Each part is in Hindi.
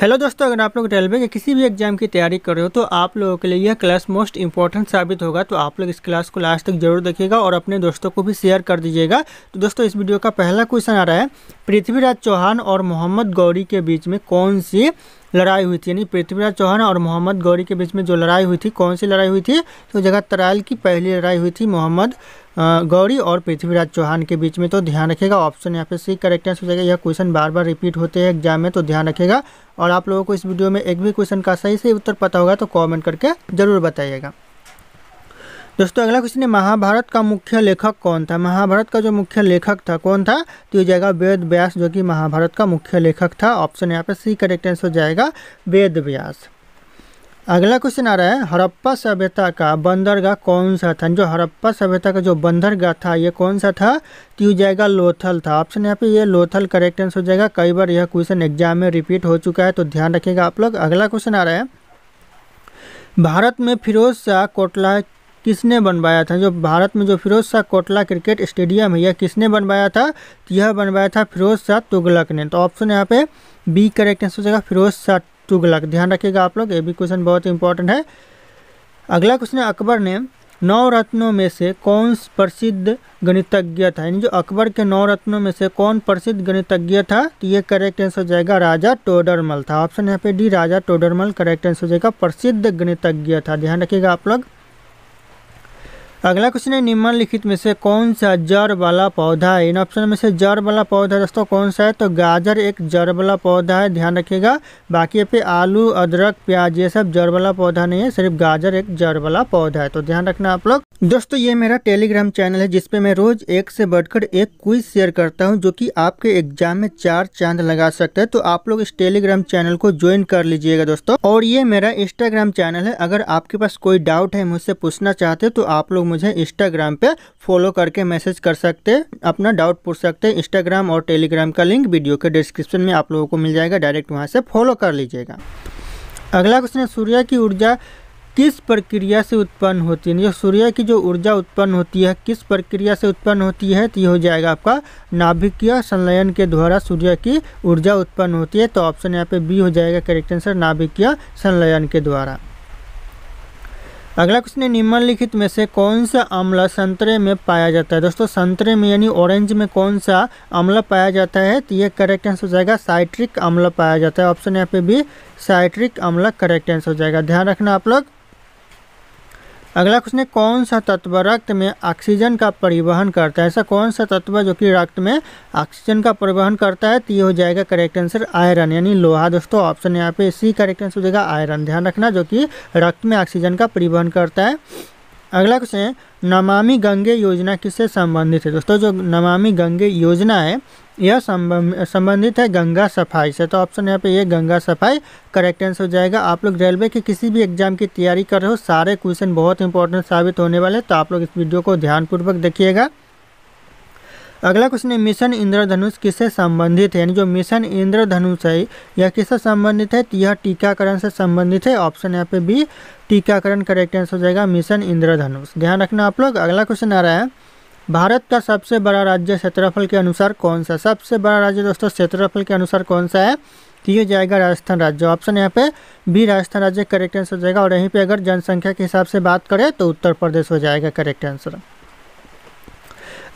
हेलो दोस्तों, अगर आप लोग रेलवे के किसी भी एग्जाम की तैयारी कर रहे हो तो आप लोगों के लिए यह क्लास मोस्ट इंपॉर्टेंट साबित होगा। तो आप लोग इस क्लास को लास्ट तक जरूर देखिएगा और अपने दोस्तों को भी शेयर कर दीजिएगा। तो दोस्तों, इस वीडियो का पहला क्वेश्चन आ रहा है, पृथ्वीराज चौहान और मोहम्मद गौरी के बीच में कौन सी लड़ाई हुई थी। यानी पृथ्वीराज चौहान और मोहम्मद गौरी के बीच में जो लड़ाई हुई थी, कौन सी लड़ाई हुई थी। तो जगह तराइल की पहली लड़ाई हुई थी मोहम्मद गौरी और पृथ्वीराज चौहान के बीच में। तो ध्यान रखिएगा, ऑप्शन यहाँ पे सी करेक्ट आंसर हो जाएगा। यह क्वेश्चन बार बार रिपीट होते हैं एग्जाम में, तो ध्यान रखिएगा। और आप लोगों को इस वीडियो में एक भी क्वेश्चन का सही से उत्तर पता होगा तो कमेंट करके जरूर बताइएगा। दोस्तों, अगला क्वेश्चन है, महाभारत का मुख्य लेखक कौन था। महाभारत का जो मुख्य लेखक था कौन था। तो ये जाएगा वेद व्यास, जो कि महाभारत का मुख्य लेखक था। ऑप्शन यहाँ पे सी करेक्ट आंसर हो जाएगा, वेद व्यास। अगला क्वेश्चन आ रहा है, हड़प्पा सभ्यता का बंदरगाह कौन सा था। जो हड़प्पा सभ्यता का जो बंदरगाह था ये कौन सा था। तो ये जाएगा लोथल था। ऑप्शन यहाँ पे ये लोथल करेक्ट आंसर हो जाएगा। कई बार यह क्वेश्चन एग्जाम में रिपीट हो चुका है, तो ध्यान रखिएगा आप लोग। अगला क्वेश्चन आ रहा है, भारत में फिरोज शाह कोटला किसने बनवाया था। जो भारत में जो फिरोज शाह कोटला क्रिकेट स्टेडियम है यह किसने बनवाया था। तो यह बनवाया था फिरोज शाह तुगलक ने। तो ऑप्शन यहाँ पे बी करेक्ट आंसर हो जाएगा, फिरोज शाह तुगलक। ध्यान रखिएगा आप लोग, ये भी क्वेश्चन बहुत इंपॉर्टेंट है। अगला क्वेश्चन है, अकबर ने 9 रत्नों में से कौन प्रसिद्ध गणितज्ञ था। यानी जो अकबर के 9 रत्नों में से कौन प्रसिद्ध गणितज्ञ था। तो ये करेक्ट आंसर हो जाएगा, राजा टोडरमल था। ऑप्शन यहाँ पे डी, राजा टोडरमल करेक्ट आंसर हो जाएगा, प्रसिद्ध गणितज्ञ था। ध्यान रखिएगा आप लोग। अगला क्वेश्चन है, निम्नलिखित में से कौन सा जड़ वाला पौधा है। इन ऑप्शन में से जड़ वाला पौधा दोस्तों कौन सा है। तो गाजर एक जड़ वाला पौधा है, ध्यान रखिएगा। बाकी पे आलू, अदरक, प्याज ये सब जड़ वाला पौधा नहीं है, सिर्फ गाजर एक जड़ वाला पौधा है। तो ध्यान रखना आप लोग। दोस्तों, ये मेरा टेलीग्राम चैनल है जिसपे मैं रोज एक से बढ़कर एक क्विज शेयर करता हूं, जो कि आपके एग्जाम में 4 चांद लगा सकते हैं। तो आप लोग इस टेलीग्राम चैनल को ज्वाइन कर लीजिएगा दोस्तों। और ये मेरा इंस्टाग्राम चैनल है, अगर आपके पास कोई डाउट है, मुझसे पूछना चाहते तो आप लोग मुझे इंस्टाग्राम पे फॉलो करके मैसेज कर सकते हैं, अपना डाउट पूछ सकते हैं। इंस्टाग्राम और टेलीग्राम का लिंक वीडियो के डिस्क्रिप्शन में आप लोगों को मिल जाएगा, डायरेक्ट वहां से फॉलो कर लीजिएगा। अगला क्वेश्चन है, सूर्य की ऊर्जा किस प्रक्रिया से उत्पन्न होती है। जो सूर्य की जो ऊर्जा उत्पन्न होती है किस प्रक्रिया से उत्पन्न होती है। तो ये हो जाएगा आपका नाभिकीय संलयन के द्वारा सूर्य की ऊर्जा उत्पन्न होती है। तो ऑप्शन यहाँ पे बी हो जाएगा करेक्ट आंसर, नाभिकीय संलयन के द्वारा। अगला क्वेश्चन है, निम्नलिखित में से कौन सा अम्ल संतरे में पाया जाता है। दोस्तों, संतरे में यानी ऑरेंज में कौन सा अम्ल पाया जाता है। तो ये करेक्ट आंसर हो जाएगा, साइट्रिक अम्ल पाया जाता है। ऑप्शन यहाँ पे भी साइट्रिक अम्ल करेक्ट आंसर हो जाएगा। ध्यान रखना आप लोग। अगला क्वेश्चन है, कौन सा तत्व रक्त में ऑक्सीजन का परिवहन करता है। ऐसा कौन सा तत्व जो कि रक्त में ऑक्सीजन का परिवहन करता है। तो ये हो जाएगा करेक्ट आंसर, आयरन यानी लोहा। दोस्तों, ऑप्शन यहाँ पे सी करेक्ट आंसर हो जाएगा, आयरन। ध्यान रखना, जो कि रक्त में ऑक्सीजन का परिवहन करता है। अगला क्वेश्चन है, नमामि गंगे योजना किससे संबंधित है। दोस्तों, जो नमामि गंगे योजना है यह संबंधित है गंगा सफाई से। तो ऑप्शन यहाँ पे ये गंगा सफाई करेक्ट आंसर हो जाएगा। आप लोग रेलवे के किसी भी एग्जाम की तैयारी कर रहे हो, सारे क्वेश्चन बहुत इंपॉर्टेंट साबित होने वाले, तो आप लोग इस वीडियो को ध्यानपूर्वक देखिएगा। अगला क्वेश्चन है, मिशन इंद्रधनुष किससे संबंधित है। यानी जो मिशन इंद्रधनुष है यह किससे संबंधित है। तो यह टीकाकरण से संबंधित है। ऑप्शन यहाँ पे बी, टीकाकरण करेक्ट आंसर हो जाएगा, मिशन इंद्रधनुष। ध्यान रखना आप लोग। अगला क्वेश्चन आ रहा है, भारत का सबसे बड़ा राज्य क्षेत्रफल के अनुसार कौन सा। सबसे बड़ा राज्य दोस्तों क्षेत्रफल के अनुसार कौन सा है। तो ये जाएगा राजस्थान राज्य। ऑप्शन यहाँ पे बी, राजस्थान राज्य करेक्ट आंसर हो जाएगा। और यहीं पे अगर जनसंख्या के हिसाब से बात करें तो उत्तर प्रदेश हो जाएगा करेक्ट आंसर।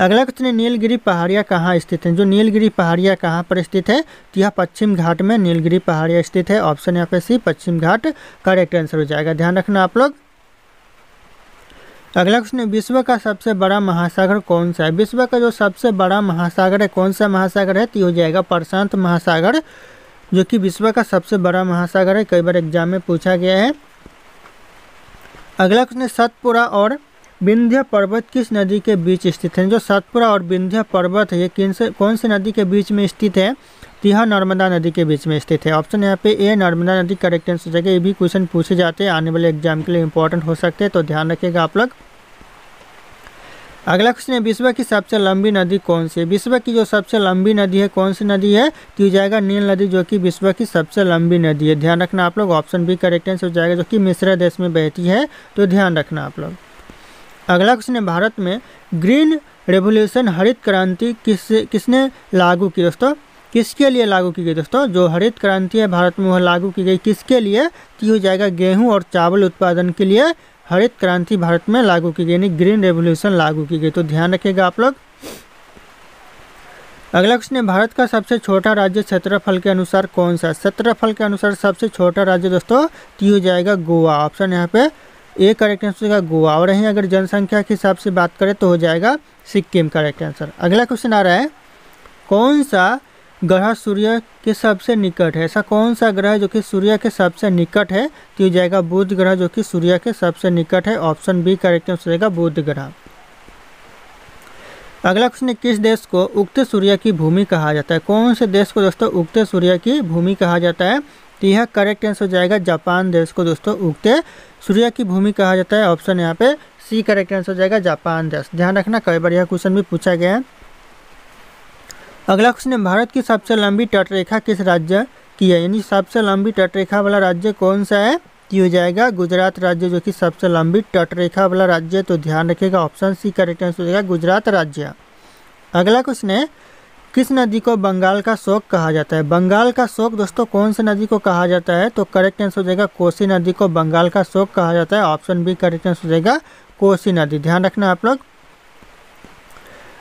अगला क्वेश्चन है, नीलगिरी पहाड़ियाँ कहाँ स्थित हैं। जो नीलगिरी पहाड़ियाँ कहाँ पर स्थित है। तो यह पश्चिम घाट में नीलगिरी पहाड़ियाँ स्थित है। ऑप्शन यहाँ पे सी, पश्चिम घाट करेक्ट आंसर हो जाएगा। ध्यान रखना आप लोग। अगला क्वेश्चन है, विश्व का सबसे बड़ा महासागर कौन सा है। विश्व का जो सबसे बड़ा महासागर है कौन सा महासागर है। तो हो जाएगा प्रशांत महासागर, जो कि विश्व का सबसे बड़ा महासागर है। कई बार एग्जाम में पूछा गया है। अगला क्वेश्चन है, सतपुड़ा और विंध्य पर्वत किस नदी के बीच स्थित है। जो सतपुड़ा और विंध्य पर्वत है ये कौन सी नदी के बीच में स्थित है। तो यह नर्मदा नदी के बीच में स्थित है। ऑप्शन यहाँ पे ए, नर्मदा नदी करेक्ट आंसर हो जाएगा। ये भी क्वेश्चन पूछे जाते हैं, आने वाले एग्जाम के लिए इंपॉर्टेंट हो सकते हैं, तो ध्यान रखिएगा आप लोग। अगला क्वेश्चन है, विश्व की सबसे लंबी नदी कौन सी है। विश्व की जो सबसे लंबी नदी है कौन सी नदी है। तो ये जाएगा नील नदी, जो कि विश्व की सबसे लंबी नदी है। ध्यान रखना आप लोग। ऑप्शन बी करेक्ट आंसर हो जाएगा, जो कि मिस्र देश में बहती है। तो ध्यान रखना आप लोग। अगला क्वेश्चन है, भारत में ग्रीन रेवोल्यूशन हरित क्रांति किसने लागू की। दोस्तों, किसके लिए लागू की गई दोस्तों? जो हरित क्रांति है भारत में वह लागू की गई किसके लिए? तो हो जाएगा गेहूं और चावल उत्पादन के लिए हरित क्रांति भारत में लागू की गई, यानी ग्रीन रेवोल्यूशन लागू की गई। तो ध्यान रखिएगा आप लोग। अगला क्वेश्चन है, भारत का सबसे छोटा राज्य क्षेत्रफल के अनुसार कौन सा? क्षेत्रफल के अनुसार सबसे छोटा राज्य दोस्तों तो हो जाएगा गोवा। ऑप्शन यहाँ पे ए करेक्ट आंसर हो जाएगा गोवा। और यहीं अगर जनसंख्या के हिसाब से बात करें तो हो जाएगा सिक्किम करेक्ट आंसर। अगला क्वेश्चन आ रहा है, कौन सा ग्रह सूर्य के सबसे निकट है? ऐसा कौन सा ग्रह जो कि सूर्य के सबसे निकट है? तो हो जाएगा बुध ग्रह जो कि सूर्य के सबसे निकट है। ऑप्शन बी करेक्ट आंसर हो जाएगा बुध ग्रह। अगला क्वेश्चन है, किस देश को उगते सूर्य की भूमि कहा जाता है? कौन से देश को दोस्तों उगते सूर्य की भूमि कहा जाता है? तो यह करेक्ट आंसर हो जाएगा जापान देश को दोस्तों उगते सूर्य की भूमि कहा जाता है। ऑप्शन यहाँ पे सी करेक्ट आंसर हो जाएगा जापान देश। ध्यान रखना कई बार यह क्वेश्चन भी पूछा गया है। अगला क्वेश्चन है, भारत की सबसे लंबी तटरेखा किस राज्य की है? यानी सबसे लंबी तटरेखा वाला राज्य कौन सा है? ये हो जाएगा गुजरात राज्य जो कि सबसे लंबी तटरेखा वाला राज्य है। तो ध्यान रखिएगा ऑप्शन सी करेक्ट आंसर हो जाएगा गुजरात राज्य। अगला क्वेश्चन है, किस नदी को बंगाल का शोक कहा जाता है? बंगाल का शोक दोस्तों कौन सी नदी को कहा जाता है? तो करेक्ट आंसर हो जाएगा कोसी नदी को बंगाल का शोक कहा जाता है। ऑप्शन बी करेक्ट आंसर हो जाएगा कोसी नदी। ध्यान रखना आप लोग।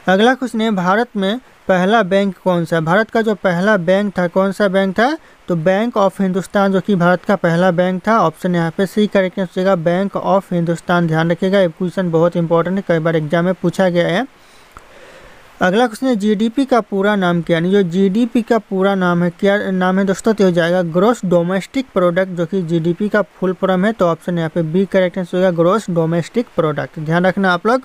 अगला क्वेश्चन है, भारत में पहला बैंक कौन सा? भारत का जो पहला बैंक था कौन सा बैंक था? तो बैंक ऑफ हिंदुस्तान जो कि भारत का पहला बैंक था। ऑप्शन यहाँ पे सी करेक्ट आंसर हो जाएगा बैंक ऑफ हिंदुस्तान। ध्यान रखिएगा ये क्वेश्चन बहुत इंपॉर्टेंट है, कई बार एग्जाम में पूछा गया है। अगला क्वेश्चन है, जीडीपी का पूरा नाम क्या? यानी जो जीडीपी का पूरा नाम है क्या नाम है दोस्तों? तो हो जाएगा ग्रॉस डोमेस्टिक प्रोडक्ट जो कि जीडीपी का फुल फॉर्म है। तो ऑप्शन यहाँ पे बी करेक्ट आंसर होगा ग्रॉस डोमेस्टिक प्रोडक्ट। ध्यान रखना आप लोग।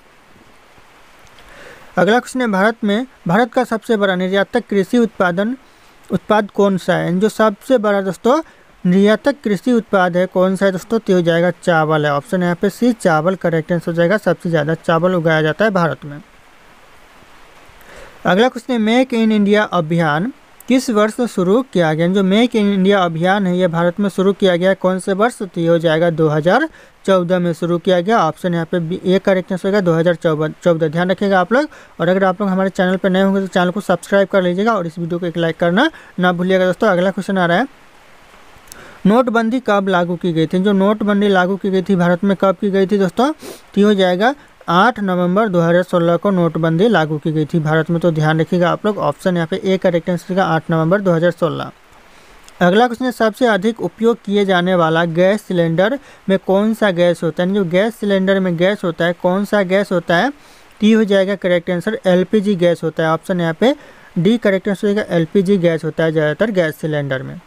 अगला क्वेश्चन है, भारत का सबसे बड़ा निर्यातक कृषि उत्पाद कौन सा है? जो सबसे बड़ा दोस्तों निर्यातक कृषि उत्पाद है कौन सा है दोस्तों? तो हो जाएगा चावल है। ऑप्शन यहाँ पे सी चावल करेक्ट आंसर हो जाएगा। सबसे ज़्यादा चावल उगाया जाता है भारत में। अगला क्वेश्चन है, मेक इन इंडिया अभियान किस वर्ष शुरू किया गया? जो मेक इन इंडिया अभियान है यह भारत में शुरू किया गया कौन से वर्ष? तो ये हो जाएगा 2014 में शुरू किया गया। ऑप्शन यहाँ पे ए करेक्ट आंसर होगा 2014। ध्यान रखिएगा आप लोग। और अगर आप लोग हमारे चैनल पर नए होंगे तो चैनल को सब्सक्राइब कर लीजिएगा और इस वीडियो को एक लाइक करना ना भूलिएगा दोस्तों। अगला क्वेश्चन आ रहा है, नोटबंदी कब लागू की गई थी? जो नोटबंदी लागू की गई थी भारत में कब की गई थी दोस्तों? तो हो जाएगा 8 नवंबर 2016 को नोटबंदी लागू की गई थी भारत में। तो ध्यान रखिएगा आप लोग। ऑप्शन यहाँ पे ए करेक्ट आंसर का 8 नवंबर 2016। अगला क्वेश्चन है, सबसे अधिक उपयोग किए जाने वाला गैस सिलेंडर में कौन सा गैस होता है? जो गैस सिलेंडर में गैस होता है कौन सा गैस होता है? तो हो जाएगा करेक्ट आंसर एलपीजी गैस होता है। ऑप्शन यहाँ पे डी करेक्ट आंसर होगा एलपीजी गैस होता है ज़्यादातर गैस सिलेंडर में।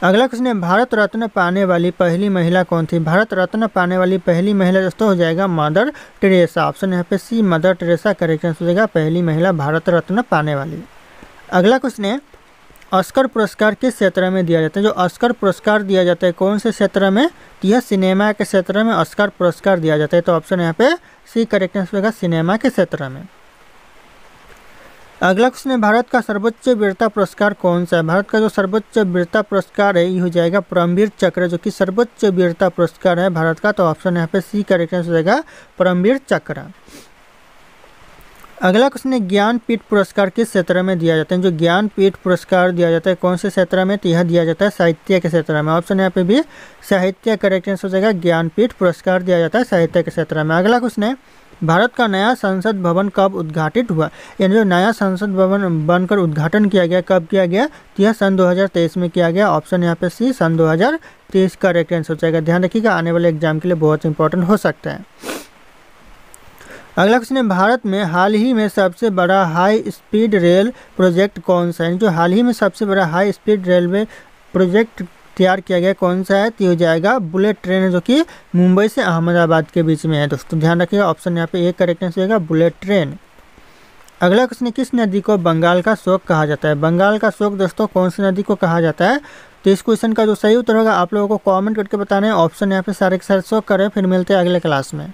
अगला क्वेश्चन है, भारत रत्न पाने वाली पहली महिला कौन थी? भारत रत्न पाने वाली पहली महिला दोस्तों हो जाएगा मदर टेरेसा। ऑप्शन यहाँ पे सी मदर टेरेसा करेक्ट आंसर हो जाएगा पहली महिला भारत रत्न पाने वाली। अगला क्वेश्चन है, ऑस्कर पुरस्कार किस क्षेत्र में दिया जाता है? जो ऑस्कर पुरस्कार दिया जाता है कौन से क्षेत्र में? तो यह सिनेमा के क्षेत्र में ऑस्कर पुरस्कार दिया जाता है। तो ऑप्शन यहाँ पे सी करेक्ट आंसर होगा सिनेमा के क्षेत्र में। अगला क्वेश्चन है, भारत का सर्वोच्च वीरता पुरस्कार कौन सा है? भारत का जो सर्वोच्च वीरता पुरस्कार है ये हो जाएगा परमवीर चक्र जो कि सर्वोच्च वीरता पुरस्कार है भारत का। तो ऑप्शन यहाँ पे सी करेक्ट आंसर हो जाएगा परमवीर चक्र। अगला क्वेश्चन है, ज्ञानपीठ पुरस्कार किस क्षेत्र में दिया जाता है? जो ज्ञानपीठ पुरस्कार दिया जाता है कौन से क्षेत्र में? तो यह दिया जाता है साहित्य के क्षेत्र में। ऑप्शन यहाँ पे भी साहित्य करेक्ट आंसर हो जाएगा ज्ञानपीठ पुरस्कार दिया जाता है साहित्य के क्षेत्र में। अगला क्वेश्चन है, भारत का नया संसद भवन कब उद्घाटित हुआ? यानी जो नया संसद भवन बनकर उद्घाटन किया गया कब किया गया? तो यह सन 2023 में किया गया। ऑप्शन यहाँ पे सी सन 2023 का करेक्ट आंसर हो जाएगा। ध्यान रखिएगा आने वाले एग्जाम के लिए बहुत इंपॉर्टेंट हो सकता है। अगला क्वेश्चन है, भारत में हाल ही में सबसे बड़ा हाई स्पीड रेल प्रोजेक्ट कौन सा है? जो हाल ही में सबसे बड़ा हाई स्पीड रेलवे प्रोजेक्ट तैयार किया गया कौन सा है? तो हो जाएगा बुलेट ट्रेन है जो कि मुंबई से अहमदाबाद के बीच में है दोस्तों। ध्यान रखिएगा ऑप्शन यहाँ पे एक करेक्ट आंसर होगा बुलेट ट्रेन। अगला क्वेश्चन है, किस नदी को बंगाल का शोक कहा जाता है? बंगाल का शोक दोस्तों कौन सी नदी को कहा जाता है? तो इस क्वेश्चन का जो सही उत्तर होगा आप लोगों को कमेंट करके बताना है। ऑप्शन यहाँ पे सारे के सारे शो करें। फिर मिलते हैं अगले क्लास में।